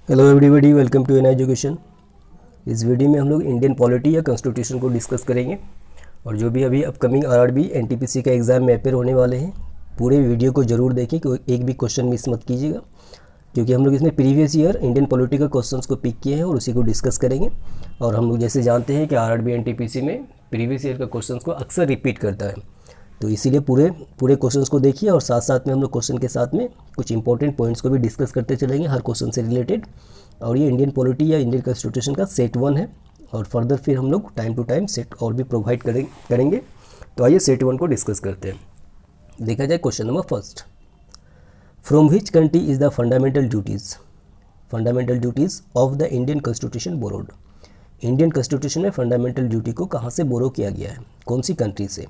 Hello everybody, welcome to an education. इस video में हम लोग इंडियन पॉलिटी या कॉन्स्टिट्यूशन को डिस्कस करेंगे और जो भी अभी अपकमिंग आरआरबी एनटीपीसी का एग्ज़ाम में अपेयर होने वाले हैं, पूरे वीडियो को ज़रूर देखें कि एक भी क्वेश्चन मिस मत कीजिएगा, क्योंकि हम लोग इसमें प्रीवियस ईयर इंडियन पॉलिटी के क्वेश्चंस को पिक किए हैं और उसी को डिस्कस करेंगे। और हम लोग जैसे जानते हैं कि आरआरबी एनटीपीसी में प्रीवियस ईयर का क्वेश्चंस को अक्सर रिपीट करता है, तो इसीलिए पूरे क्वेश्चंस को देखिए और साथ साथ में हम लोग क्वेश्चन के साथ में कुछ इंपॉर्टेंट पॉइंट्स को भी डिस्कस करते चलेंगे हर क्वेश्चन से रिलेटेड। और ये इंडियन पॉलिटी या इंडियन कॉन्स्टिट्यूशन का सेट 1 है और फर्दर फिर हम लोग टाइम टू टाइम सेट और भी प्रोवाइड करेंगे। तो आइए सेट 1 को डिस्कस करते हैं। देखा जाए question number first, from which country is the fundamental duties of the Indian constitution borrowed. Indian constitution में फंडामेंटल ड्यूटी को कहाँ से बोरो किया गया है, कौन सी कंट्री से।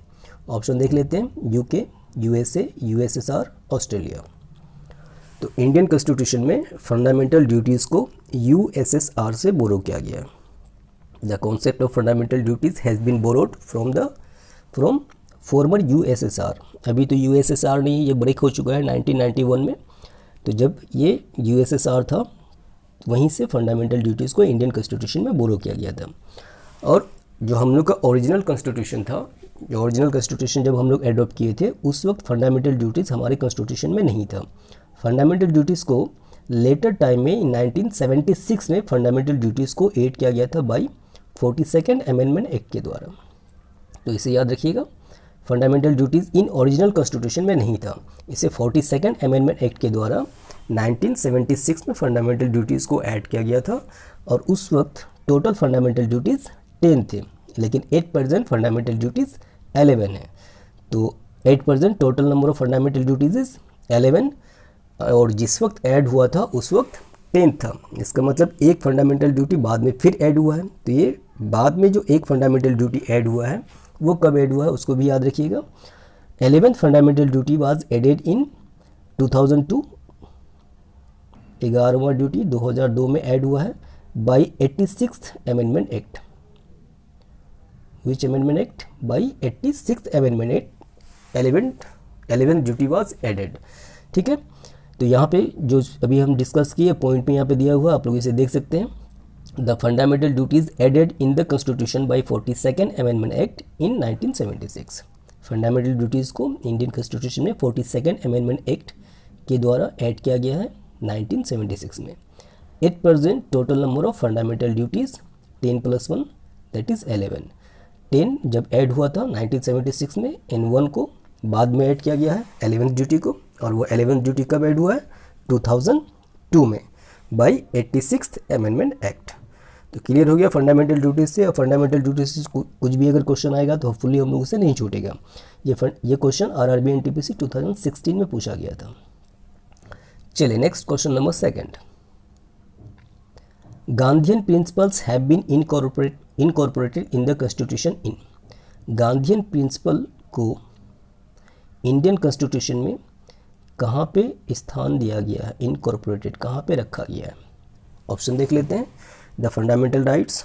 ऑप्शन देख लेते हैं, यूके, यूएसए, यूएसएसआर, ऑस्ट्रेलिया। तो इंडियन कॉन्स्टिट्यूशन में फंडामेंटल ड्यूटीज़ को यूएसएसआर से बोरो किया गया है। The concept of fundamental duties has been borrowed from former USSR. अभी तो यूएसएसआर नहीं, ये ब्रेक हो चुका है 1991 में। तो जब ये यूएसएसआर था, वहीं से फंडामेंटल ड्यूटीज़ को इंडियन कॉन्स्टिट्यूशन में बोरो किया गया था। और जो हम लोग का ओरिजिनल कॉन्स्टिट्यूशन था, जो ओरिजिनल कॉन्स्टिट्यूशन जब हम लोग एडॉप्ट किए थे, उस वक्त फंडामेंटल ड्यूटीज़ हमारे कॉन्स्टिट्यूशन में नहीं था। फंडामेंटल ड्यूटीज़ को लेटर टाइम में 1976 में फंडामेंटल ड्यूटीज़ को ऐड किया गया था बाय 42nd अमेंडमेंट एक्ट के द्वारा। तो इसे याद रखिएगा, fundamental duties in original constitution में नहीं था, इसे 42nd अमेंडमेंट एक्ट के द्वारा 1976 में फंडामेंटल ड्यूटीज़ को ऐड किया गया था। और उस वक्त टोटल फंडामेंटल ड्यूटीज़ 10 थे, लेकिन 8% फंडामेंटल ड्यूटीज़ 11 है। तो 8% total number of fundamental duties is 11, और जिस वक्त ऐड हुआ था उस वक्त 10 था। इसका मतलब एक फंडामेंटल ड्यूटी बाद में फिर ऐड हुआ है। तो ये बाद में जो एक फंडामेंटल ड्यूटी ऐड हुआ है वो कब ऐड हुआ है, उसको भी याद रखिएगा। 11th fundamental duty was added in 2002। 11वां ड्यूटी 2002 में ऐड हुआ है by 86th amendment act. Which amendment act? By 86th amendment act 11th duty was added. ठीक है, तो यहाँ पे जो अभी हम डिस्कस किए पॉइंट में यहाँ पे दिया हुआ, आप लोग इसे देख सकते हैं। The fundamental duties added in the constitution by 42nd amendment act in 1976। Fundamental duties को इंडियन कॉन्स्टिट्यूशन में 42nd अमेंडमेंट एक्ट के द्वारा ऐड किया गया है 1976 में। 8% total number of fundamental duties 10 + 1 that is 11। 10 जब ऐड हुआ था 1976 में, इन 1 को बाद में ऐड किया गया है 11th ड्यूटी को, और वो 11th ड्यूटी कब ऐड हुआ है? 2002 में बाई 86th अमेंडमेंट एक्ट। तो क्लियर हो गया फंडामेंटल ड्यूटीज से। और फंडामेंटल ड्यूटीज से कुछ भी अगर क्वेश्चन आएगा तो होपफुली हम लोगों से नहीं छूटेगा। ये क्वेश्चन आरआरबी एनटीपीसी 2016 में पूछा गया था। चलिए next question number second, Gandhian principles have been incorporated in the constitution in. Gandhian principle को इंडियन कॉन्स्टिट्यूशन में कहाँ पे स्थान दिया गया है, इनकॉर्पोरेटेड कहाँ पे रखा गया है। ऑप्शन देख लेते हैं, the fundamental rights,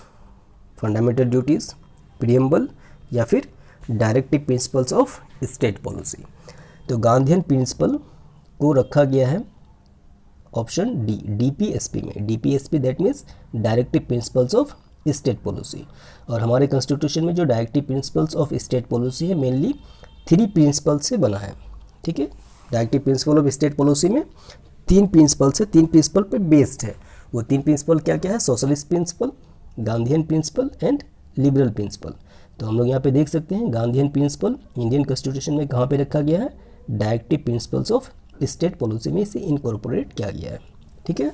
fundamental duties, preamble, या फिर directive principles of state policy. तो गांधीयन प्रिंसिपल को रखा गया है ऑप्शन डी, डीपीएसपी में। DPSP that means directive principles of state policy. और हमारे कॉन्स्टिट्यूशन में जो directive principles of state policy है, मेनली 3 प्रिंसिपल से बना है। ठीक है, directive principle of state policy में 3 प्रिंसिपल से 3 प्रिंसिपल पे बेस्ड है। वो 3 प्रिंसिपल क्या क्या है? Socialist principle, Gandhian principle and liberal principle. तो हम लोग यहाँ पे देख सकते हैं गांधीयन प्रिंसिपल इंडियन कॉन्स्टिट्यूशन में कहाँ पे रखा गया है? Directive principles of state policy में इसे इनकॉर्पोरेट किया गया है। ठीक है,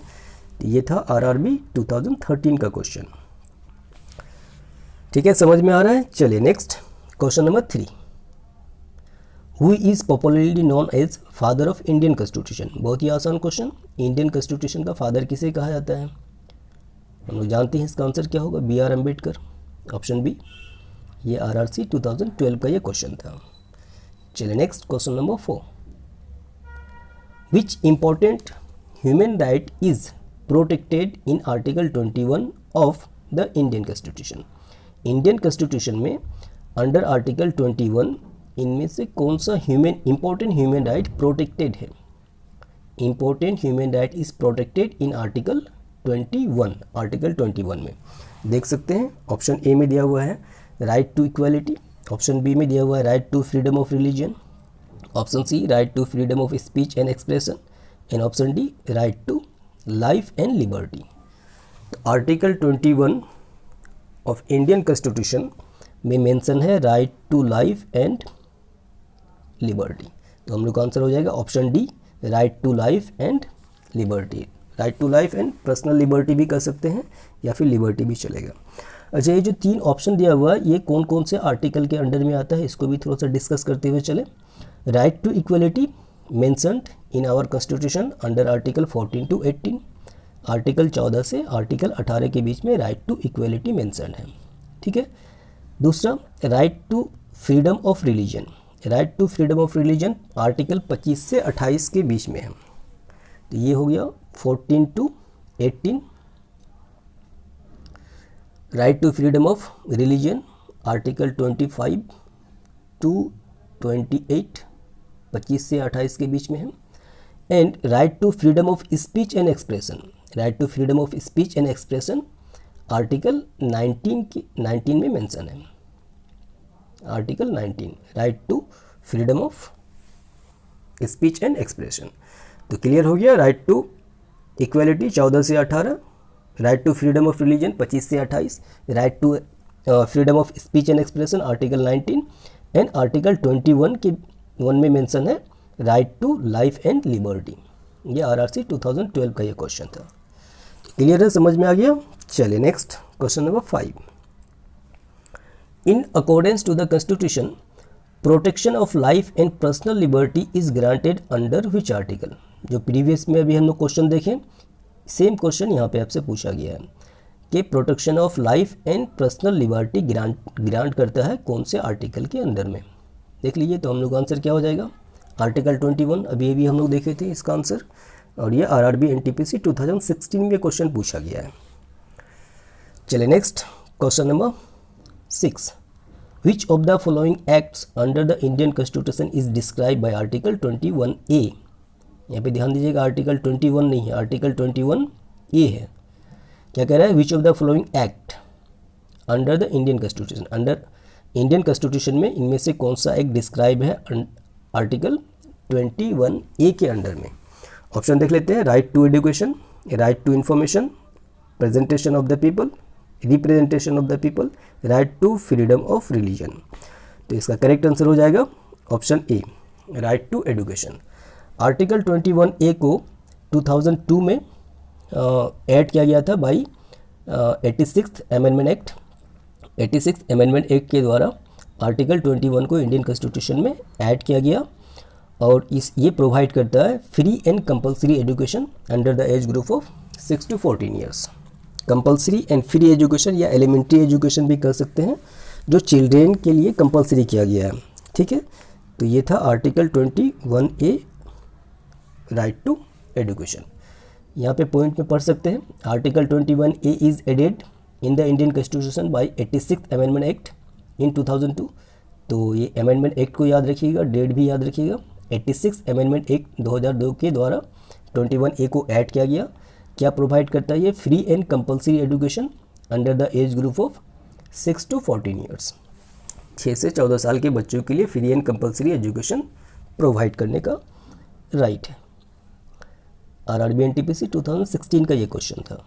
तो ये था आरआरबी 2013 का क्वेश्चन। ठीक है, समझ में आ रहा है। चलिए next question number 3, who is popularly known as father of Indian constitution. बहुत ही आसान क्वेश्चन, इंडियन कॉन्स्टिट्यूशन का फादर किसे कहा जाता है? हम लोग जानते हैं इसका आंसर क्या होगा, B R Ambedkar. Option B, ये आरआरसी 2012 का ये क्वेश्चन था। चलिए next question number 4, which important human right is protected in article 21 of the Indian constitution. Indian constitution में अंडर आर्टिकल 21 इनमें से कौन सा इंपॉर्टेंट ह्यूमन राइट प्रोटेक्टेड है? Important human right is protected in article 21, article 21 में देख सकते हैं। ऑप्शन ए में दिया हुआ है right to equality, option B में दिया हुआ है right to freedom of religion, option C right to freedom of speech and expression, and option D right to life and liberty. तो आर्टिकल 21 ऑफ इंडियन कॉन्स्टिट्यूशन में mention है right to life and liberty. तो हम लोग का answer हो जाएगा option D, right to life and liberty. Right to life and personal liberty भी कर सकते हैं या फिर लिबर्टी भी चलेगा। अच्छा, ये जो 3 ऑप्शन दिया हुआ है ये कौन कौन से आर्टिकल के अंडर में आता है, इसको भी थोड़ा सा डिस्कस करते हुए चले। Right to equality mentioned in our constitution under article 14 to 18, article 14 से आर्टिकल 18 के बीच में राइट टू इक्वलिटी मेंशन्ड है, ठीक है। दूसरा right to freedom of religion, right to freedom of religion article 25 से 28 के बीच में है। तो ये हो गया 14 to 18। Right to freedom of religion article 25 to 28, 25 से 28 के बीच में है। And right to freedom of speech and expression, right to freedom of speech and expression article 19 में मेंशन है। Article 19 right to freedom of speech and expression. तो clear हो गया। राइट टू इक्वलिटी 14 से 18, right to freedom of religion 25 से 28, right to freedom of speech and expression article 19, and article 21 में mention है right to life and liberty. ये RRC 2012 का ये क्वेश्चन था। क्लियर है, समझ में आ गया। चलिए next question number 5। In accordance to the constitution protection of life and personal liberty is granted under which article. जो प्रीवियस में अभी हम लोग क्वेश्चन देखें, सेम क्वेश्चन यहाँ पे आपसे पूछा गया है कि protection of life and personal liberty grant करता है कौन से आर्टिकल के अंदर में। देख लीजिए, तो हम लोग आंसर क्या हो जाएगा आर्टिकल 21, अभी हम लोग देखे थे इसका आंसर, और ये RRB NTPC 2016 में क्वेश्चन पूछा गया है। चलिए next question number 6। Which of the following acts under the Indian Constitution is described by Article 21A? यहाँ पे ध्यान दीजिएगा, आर्टिकल 21 नहीं है, आर्टिकल 21A है। क्या कह रहा है, विच of the following act under the Indian constitution, under Indian constitution में इनमें से कौन सा एक्ट डिस्क्राइब है आर्टिकल 21A के अंडर में। ऑप्शन देख लेते हैं। Right to education, right to information, presentation of the people, representation of the people, right to freedom of religion. तो इसका करेक्ट आंसर हो जाएगा option A, right to education. Article 21A को 2002 में ऐड किया गया था by 86th amendment act. 86th amendment act के द्वारा आर्टिकल 21 को इंडियन कॉन्स्टिट्यूशन में ऐड किया गया, और ये प्रोवाइड करता है free and compulsory education under the age group of 6 to 14 years. Compulsory and free education या एलिमेंट्री एजुकेशन भी कर सकते हैं, जो चिल्ड्रेन के लिए कंपलसरी किया गया है, ठीक है। तो ये था article 21A, right to education. यहाँ पे पॉइंट में पढ़ सकते हैं, article 21A is added in the Indian constitution by 86th amendment act in 2002। तो ये अमेंडमेंट एक्ट को याद रखिएगा, डेट भी याद रखिएगा। 86th अमेंडमेंट एक्ट 2002 के द्वारा 21A को ऐड किया गया। क्या प्रोवाइड करता है ये, free and compulsory education under the age group of 6 to 14 years. 6 से 14 साल के बच्चों के लिए free and compulsory education provide करने का राइट है। RRB NTPC 2016 का ये क्वेश्चन था।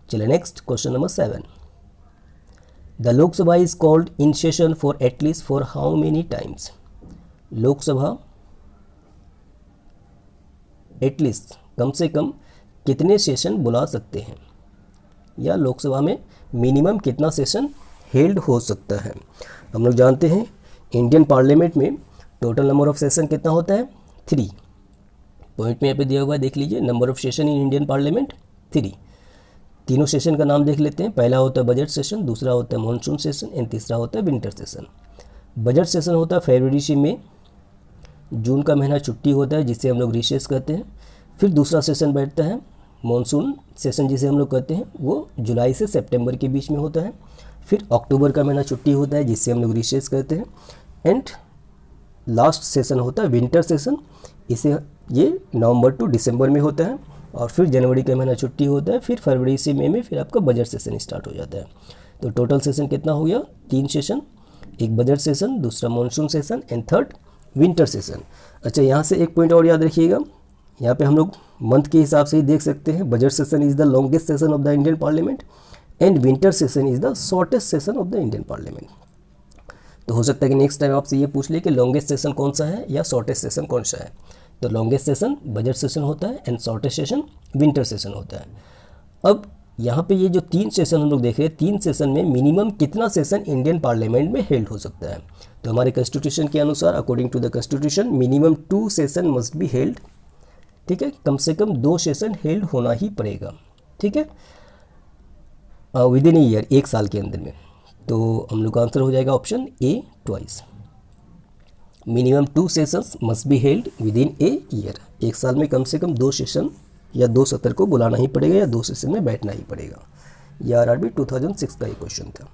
चलिए next question number 7। The Lok Sabha is called in session for at least for how many times. Lok Sabha at least कम से कम कितने सेशन बुला सकते हैं, या लोकसभा में मिनिमम कितना सेशन हेल्ड हो सकता है। हम लोग जानते हैं इंडियन पार्लियामेंट में टोटल नंबर ऑफ सेशन कितना होता है, 3। पॉइंट में यहाँ पे दिया हुआ है, देख लीजिए, number of session in Indian parliament 3। तीनों सेशन का नाम देख लेते हैं। पहला होता है बजट सेशन, दूसरा होता है मॉनसून सेशन, एंड तीसरा होता है विंटर सेशन। बजट सेशन होता है फरवरी से मई, जून का महीना छुट्टी होता है जिसे हम लोग रिसेस कहते हैं। फिर दूसरा सेशन बैठता है मॉनसून सेशन जिसे हम लोग कहते हैं, वो जुलाई से सितंबर के बीच में होता है। फिर अक्टूबर का महीना छुट्टी होता है जिससे हम लोग रिसेस कहते हैं। एंड लास्ट सेशन होता है विंटर सेशन, इसे ये नवंबर टू दिसंबर में होता है। और फिर जनवरी का महीना छुट्टी होता है, फिर फरवरी से मई में फिर आपका बजट सेशन स्टार्ट हो जाता है। तो टोटल सेशन कितना हो गया, 3 सेशन, एक बजट सेशन, दूसरा monsoon session and third winter session. अच्छा, यहाँ से एक पॉइंट और याद रखिएगा, यहाँ पे हम लोग मंथ के हिसाब से ही देख सकते हैं। Budget session is the longest session of the Indian parliament and winter session is the shortest session of the Indian parliament. तो हो सकता है कि नेक्स्ट टाइम आपसे ये पूछ ले कि लॉन्गेस्ट सेशन कौन सा है या शॉर्टेस्ट सेशन कौन सा है। तो लॉन्गेस्ट सेशन बजट सेशन होता है and shortest session winter session होता है। अब यहाँ पे ये जो 3 सेशन हम लोग देख रहे हैं, 3 सेशन में मिनिमम कितना सेशन इंडियन पार्लियामेंट में हेल्ड हो सकता है। तो हमारे कॉन्स्टिट्यूशन के अनुसार, according to the constitution, minimum 2 session must be held. ठीक है, कम से कम 2 सेशन हेल्ड होना ही पड़ेगा। ठीक है, विद इन ईयर, 1 साल के अंदर में। तो हम लोग का आंसर हो जाएगा option A, twice. Minimum 2 sessions must be held with in a year. 1 साल में कम से कम 2 सेशन या 2 सत्र को बुलाना ही पड़ेगा या 2 सेशन में बैठना ही पड़ेगा। ये आरआरबी 2006 का ये क्वेश्चन था।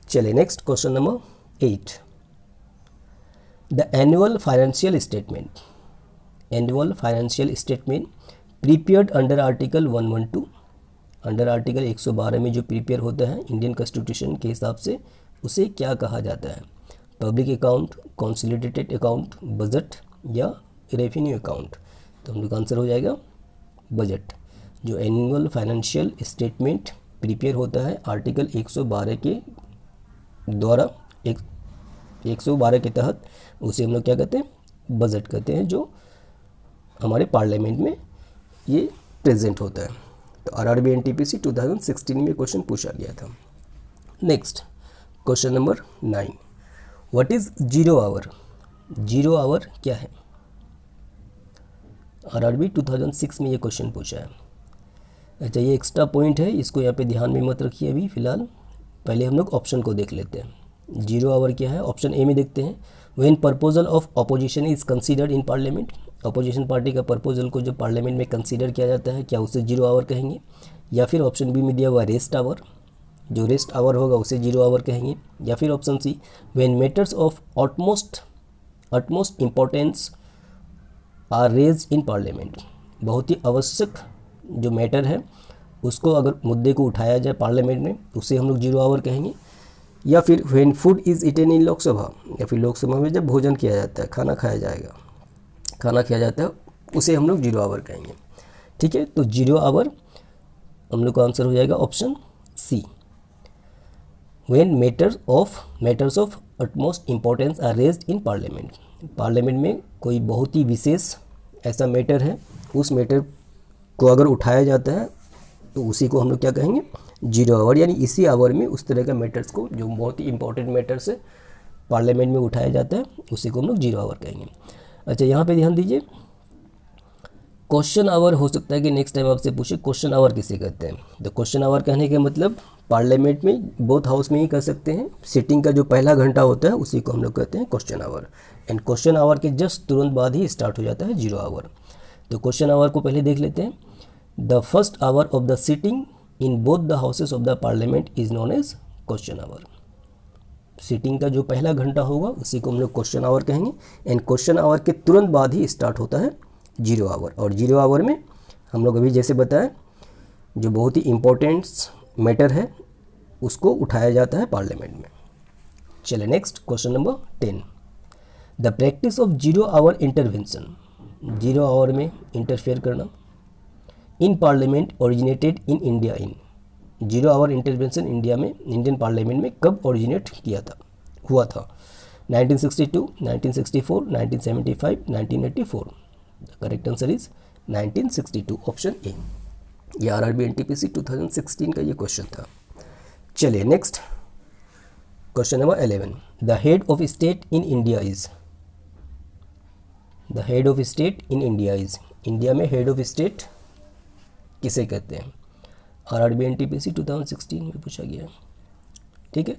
चलिए next question number 8। The annual financial statement, annual financial statement prepared under article 112, under article 112 में जो प्रिपेयर होता है इंडियन कॉन्स्टिट्यूशन के हिसाब से, उसे क्या कहा जाता है। Public account, consolidated account, budget या रेवेन्यू अकाउंट। तो हम लोग का आंसर हो जाएगा बजट। जो एनुअल फाइनेंशियल स्टेटमेंट प्रिपेयर होता है आर्टिकल 112 के द्वारा, 112 के तहत, उसे हम लोग क्या कहते हैं, बजट कहते हैं, जो हमारे पार्लियामेंट में ये प्रेजेंट होता है। तो आरआरबी एनटीपीसी 2016 में क्वेश्चन पूछा गया था। Next question number 9। What is zero hour, zero hour क्या है। आरआरबी 2006 में ये क्वेश्चन पूछा है। अच्छा, ये एक्स्ट्रा पॉइंट है, इसको यहाँ पे ध्यान में मत रखिए अभी फ़िलहाल। पहले हम लोग ऑप्शन को देख लेते हैं। जीरो आवर क्या है, ऑप्शन ए में देखते हैं। When proposal of opposition is considered in parliament, opposition party का प्रपोजल को जो पार्लियामेंट में कंसीडर किया जाता है, क्या उसे जीरो आवर कहेंगे। या फिर ऑप्शन बी में दिया हुआ रेस्ट आवर, जो रेस्ट आवर होगा उसे जीरो आवर कहेंगे। या फिर option C, when matters of utmost importance are raise in parliament, बहुत ही आवश्यक जो मैटर है उसको अगर मुद्दे को उठाया जाए पार्लियामेंट में, उसे हम लोग जीरो आवर कहेंगे। या फिर when food is eaten in Lok Sabha, या फिर लोकसभा में जब भोजन किया जाता है, खाना खाया जाता है, उसे हम लोग जीरो आवर कहेंगे। ठीक है, तो जीरो आवर हम लोग का आंसर हो जाएगा option C. When matters of utmost importance are raised in parliament, parliament में कोई बहुत ही विशेष ऐसा मैटर है, उस मैटर को अगर उठाया जाता है तो उसी को हम लोग क्या कहेंगे, जीरो आवर। यानी इसी आवर में उस तरह के मैटर्स को, जो बहुत ही इंपॉर्टेंट मैटर्स है, पार्लियामेंट में उठाया जाता है, उसी को हम लोग जीरो आवर कहेंगे। अच्छा, यहाँ पे ध्यान दीजिए, क्वेश्चन आवर हो सकता है कि नेक्स्ट टाइम आपसे पूछे क्वेश्चन आवर किसे कहते हैं। तो क्वेश्चन आवर कहने का मतलब पार्लियामेंट में बोथ हाउस में ही कर सकते हैं, सिटिंग का जो पहला घंटा होता है उसी को हम लोग कहते हैं question hour. And question hour के जस्ट तुरंत बाद ही स्टार्ट हो जाता है जीरो आवर। तो क्वेश्चन आवर को पहले देख लेते हैं। The first hour of the sitting in both the houses of the parliament is known as question hour. Sitting का जो पहला घंटा होगा उसी को हम लोग क्वेश्चन आवर कहेंगे। एंड क्वेश्चन आवर के तुरंत बाद ही स्टार्ट होता है जीरो आवर। और जीरो आवर में हम लोग अभी जैसे बताया, जो बहुत ही इम्पोर्टेंट मैटर है उसको उठाया जाता है पार्लियामेंट में। चलिए next question number 10। The practice of zero hour intervention, zero hour में इंटरफेयर करना, in parliament originated in India in, zero hour intervention India में, इंडियन पार्लियामेंट में कब ओरिजिनेट हुआ था। 1962, 1964, 1975, 1984। The correct answer is 1962, option A. ये RRB NTPC 2016 का ये क्वेश्चन था। चलिए next question number 11। The head of state in India is, the head of state in India is, India में हेड ऑफ स्टेट किसे कहते हैं। आरआरबी एनटीपीसी 2016 में पूछा गया। ठीक है,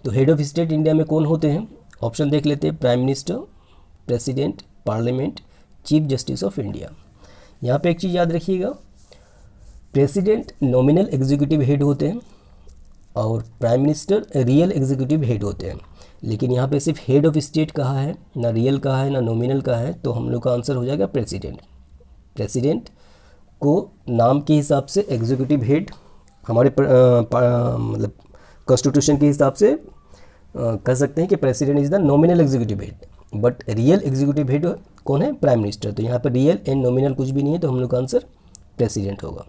तो हेड ऑफ स्टेट इंडिया में कौन होते हैं, ऑप्शन देख लेते हैं। Prime minister, president, parliament, chief justice of India. यहाँ पे एक चीज़ याद रखिएगा, प्रेसिडेंट नॉमिनल एग्जीक्यूटिव हेड होते हैं और prime minister real executive head होते हैं। लेकिन यहाँ पे सिर्फ हेड ऑफ स्टेट कहा है, ना रियल कहा है, ना नॉमिनल कहा है, तो हम लोग का आंसर हो जाएगा प्रेसिडेंट। प्रेसिडेंट को नाम के हिसाब से एग्जीक्यूटिव हेड हमारे मतलब कॉन्स्टिट्यूशन के हिसाब से कह सकते हैं कि president is the nominal executive head, but real executive head कौन है? Prime minister. तो यहाँ पर रियल एंड नॉमिनल कुछ भी नहीं है, तो हम लोग का आंसर प्रेसिडेंट होगा।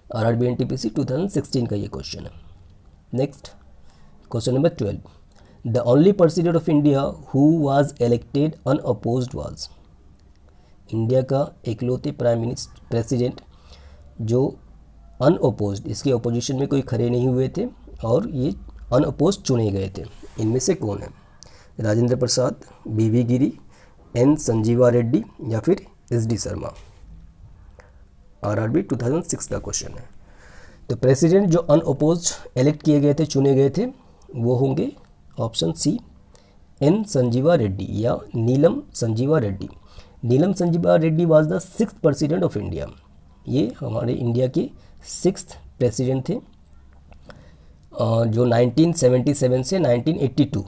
आरआरबी एनटीपीसी 2016 का ये क्वेश्चन है। Next question number 12, the only president of India who was elected unopposed was. India का इकलौते प्राइम मिनिस्टर प्रेसिडेंट जो अनअपोज्ड, इसके अपोजिशन में कोई खड़े नहीं हुए थे और ये अनअपोज्ड चुने गए थे, इनमें से कौन है? राजेंद्र प्रसाद, बीवी गिरी, एन संजीवा रेड्डी या फिर एस डी शर्मा। आरआरबी 2006 का क्वेश्चन है। तो प्रेसिडेंट जो अनअपोज्ड इलेक्ट किए गए थे, चुने गए थे, वो होंगे option C N Sanjiva Reddy या Neelam Sanjiva Reddy. Neelam Sanjiva Reddy was the 6th president of India. ये हमारे इंडिया के 6th प्रेसिडेंट थे जो 1977 से 1982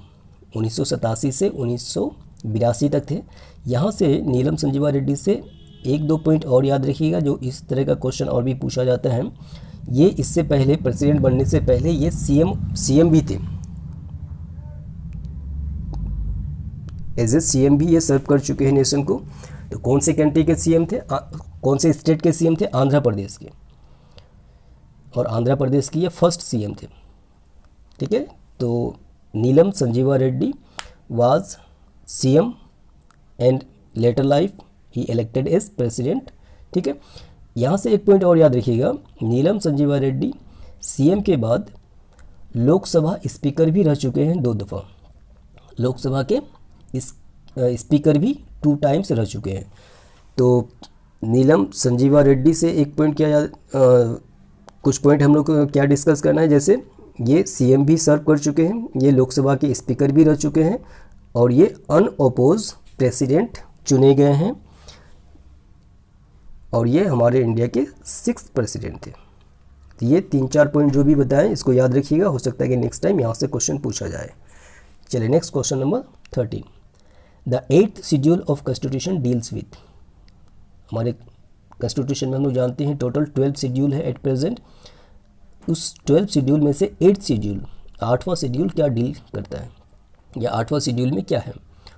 1987 से 1982 तक थे। यहाँ से नीलम संजीवा रेड्डी से एक दो पॉइंट और याद रखिएगा, जो इस तरह का क्वेश्चन और भी पूछा जाता है। ये इससे पहले प्रेसिडेंट बनने से पहले ये सीएम भी थे, एज ए सीएम भी ये सर्व कर चुके हैं नेशन को। तो कौन से कंट्री के सीएम थे, कौन से स्टेट के सीएम थे? आंध्र प्रदेश के, और आंध्र प्रदेश की ये फर्स्ट सीएम थे। ठीक है, तो Neelam Sanjiva Reddy was CM and later life he elected as president. ठीक है, यहाँ से एक पॉइंट और याद रखिएगा, नीलम संजीवा रेड्डी सीएम के बाद लोकसभा स्पीकर भी रह चुके हैं 2 दफ़ा। लोकसभा के स्पीकर भी 2 टाइम्स रह चुके हैं। तो नीलम संजीवा रेड्डी से एक पॉइंट क्या याद, कुछ पॉइंट हम लोग को क्या डिस्कस करना है, जैसे ये सीएम भी सर्व कर चुके हैं, ये लोकसभा के स्पीकर भी रह चुके हैं, और ये अनअपोज प्रेसिडेंट चुने गए हैं, और ये हमारे इंडिया के 6th प्रेसिडेंट थे। तो ये 3-4 पॉइंट जो भी बताएं इसको याद रखिएगा, हो सकता है कि नेक्स्ट टाइम यहाँ से क्वेश्चन पूछा जाए। चलिए next question number 13, the 8th schedule of constitution deals with. हमारे कॉन्स्टिट्यूशन में हम लोग जानते हैं टोटल 12 शेड्यूल है एट प्रेजेंट। उस 12 शेड्यूल में से 8th शेड्यूल, 8वां शेड्यूल क्या डील करता है, या 8वां शेड्यूल में क्या है?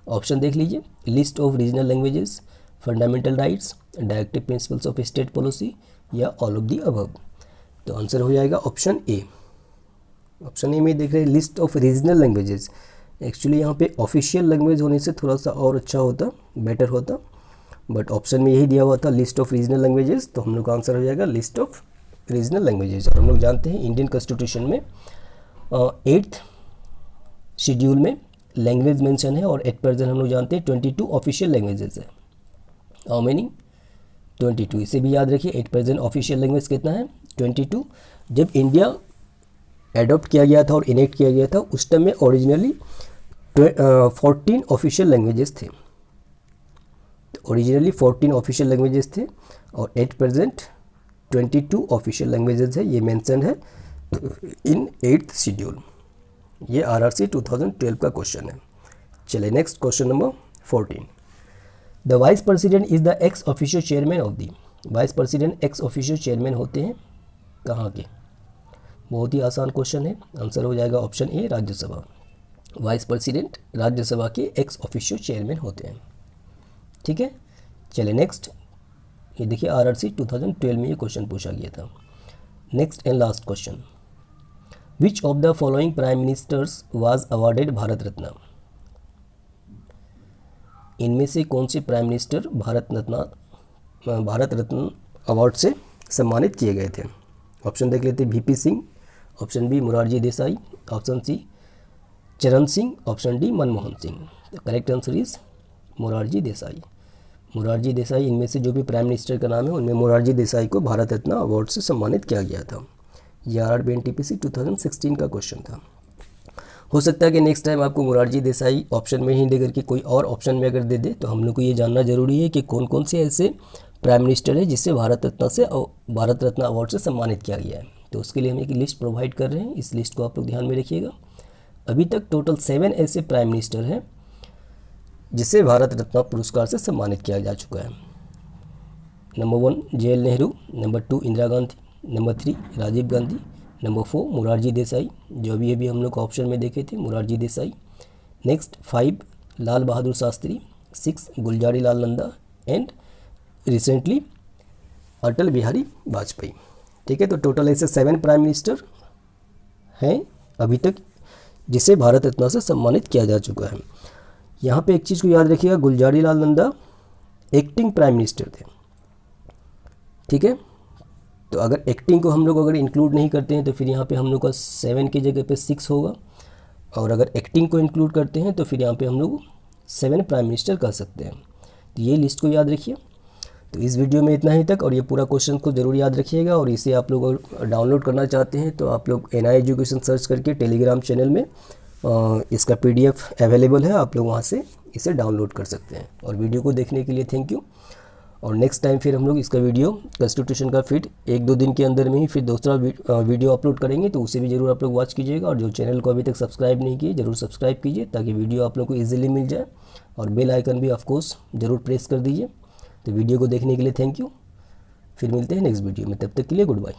ऑप्शन देख लीजिए, list of regional languages, fundamental rights, directive principles of state policy, या ऑल ऑफ दी अबव। तो आंसर हो जाएगा ऑप्शन ए। ऑप्शन ए में देख रहे हैं list of regional languages. Actually यहाँ पे ऑफिशियल लैंग्वेज होने से थोड़ा सा और अच्छा होता, बेटर होता, बट ऑप्शन में यही दिया हुआ था लिस्ट ऑफ रीजनल लैंग्वेजेस, तो हम लोग का आंसर हो जाएगा लिस्ट ऑफ रीजनल लैंग्वेजेस। और हम लोग जानते हैं इंडियन कॉन्स्टिट्यूशन में 8th शेड्यूल में लैंग्वेज मेंशन है, और एट प्रेजेंट हम लोग जानते हैं 22 ऑफिशियल लैंग्वेजेस है। How many? 22। इसे भी याद रखिए, एट प्रेजेंट ऑफिशियल लैंग्वेज कितना है? 22। जब इंडिया एडॉप्ट किया गया था और इनेक्ट किया गया था उस टाइम में ओरिजिनली 14 ऑफिशियल लैंग्वेजेस थे। ओरिजिनली 14 ऑफिशियल लैंग्वेजेस थे, और एट प्रेजेंट 22 ऑफिशियल लैंग्वेजेस है, ये मेंशन है इन 8th शेड्यूल। ये आरआरसी 2012 का क्वेश्चन है। चलिए next question number 14, the vice president is the ex officio chairman of the. Vice president ex officio chairman होते हैं कहाँ के? बहुत ही आसान क्वेश्चन है, आंसर हो जाएगा ऑप्शन ए, राज्यसभा। वाइस प्रेसिडेंट राज्यसभा के एक्स ऑफिशियो चेयरमैन होते हैं। ठीक है, चलिए नेक्स्ट, ये देखिए आरआरसी 2012 में ये क्वेश्चन पूछा गया था। Next and last question, which of the following prime ministers was awarded Bharat Ratna. इनमें से कौन से prime minister Bharat Ratna award से सम्मानित किए गए थे? ऑप्शन देख लेते हैं, VP Singh, option B Morarji Desai, option C Charan Singh, option D Manmohan Singh. The correct answer is Morarji Desai. Morarji Desai, इनमें से जो भी प्राइम मिनिस्टर का नाम है उनमें मोरारजी देसाई को भारत रत्न अवार्ड से सम्मानित किया गया था। ये आरआरबी एनटीपीसी 2016 का क्वेश्चन था। हो सकता है कि नेक्स्ट टाइम आपको मोरारजी देसाई ऑप्शन में ही देकर के कोई और ऑप्शन में अगर दे दे, तो हम लोग को ये जानना जरूरी है कि कौन कौन से ऐसे प्राइम मिनिस्टर है जिससे भारत रत्न अवार्ड से सम्मानित किया गया है। तो उसके लिए हम एक लिस्ट प्रोवाइड कर रहे हैं, इस लिस्ट को आप लोग ध्यान में रखिएगा। अभी तक टोटल 7 ऐसे प्राइम मिनिस्टर हैं जिसे भारत रत्न पुरस्कार से सम्मानित किया जा चुका है। Number 1 JL Nehru, number 2 Indira Gandhi, number 3 Rajiv Gandhi, number 4 Morarji Desai, जो अभी हम लोग ऑप्शन में देखे थे Morarji Desai. Next 5 Lal Bahadur Shastri, 6 Gulzari Lal Nanda and recently Atal Bihari Vajpayee. ठीक है, तो टोटल ऐसे 7 प्राइम मिनिस्टर हैं अभी तक जिसे भारत रत्न से सम्मानित किया जा चुका है। यहाँ पे एक चीज़ को याद रखिएगा, Gulzari Lal Nanda acting prime minister थे। ठीक है, तो अगर एक्टिंग को हम लोग अगर इंक्लूड नहीं करते हैं तो फिर यहाँ पे हम लोग का 7 की जगह पे 6 होगा, और अगर एक्टिंग को इंक्लूड करते हैं तो फिर यहाँ पे हम लोग 7 प्राइम मिनिस्टर कह सकते हैं। तो ये लिस्ट को याद रखिए। तो इस वीडियो में इतना ही तक, और ये पूरा क्वेश्चन को ज़रूर याद रखिएगा। और इसे आप लोग डाउनलोड करना चाहते हैं तो आप लोग NI एजुकेशन सर्च करके टेलीग्राम चैनल में इसका PDF अवेलेबल है, आप लोग वहाँ से इसे डाउनलोड कर सकते हैं। और वीडियो को देखने के लिए थैंक यू। और नेक्स्ट टाइम फिर हम लोग इसका वीडियो कॉन्स्टिट्यूशन का फिर 1-2 दिन के अंदर में ही फिर दूसरा वीडियो अपलोड करेंगे, तो उसे भी ज़रूर आप लोग वॉच कीजिएगा। और जो चैनल को अभी तक सब्सक्राइब नहीं किए ज़रूर सब्सक्राइब कीजिए ताकि वीडियो आप लोग को ईजिली मिल जाए, और बेल आइकन भी ऑफकोर्स ज़रूर प्रेस कर दीजिए। तो वीडियो को देखने के लिए थैंक यू। फिर मिलते हैं नेक्स्ट वीडियो में, तब तक के लिए गुड बाय।